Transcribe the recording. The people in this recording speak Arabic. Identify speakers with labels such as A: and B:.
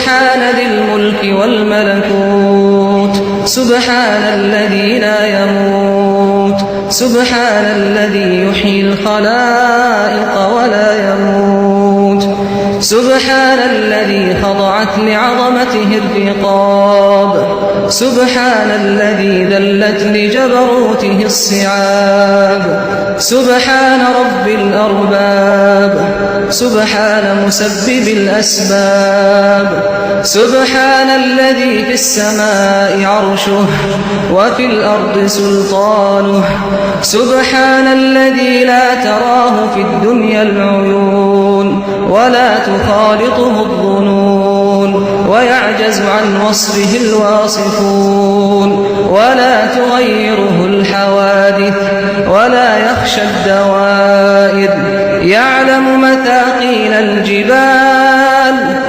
A: سبحان ذي الملك والملكوت سبحان الذي لا يموت سبحان الذي يحيي الخلائق ولا يموت سبحان الذي خضعت لعظمته الرقاب سبحان الذي ذلت لجبروته الصعاب سبحان رب الأرباب سبحان مسبب الأسباب سبحان الذي في السماء عرشه وفي الأرض سلطانه سبحان الذي لا تراه في الدنيا العيون ولا تخالطه الظنون ويعجز عن وصفه الواصفون ولا تغيره الحوادث ولا يخشى الدوائر يعلم مثاقيل الجبال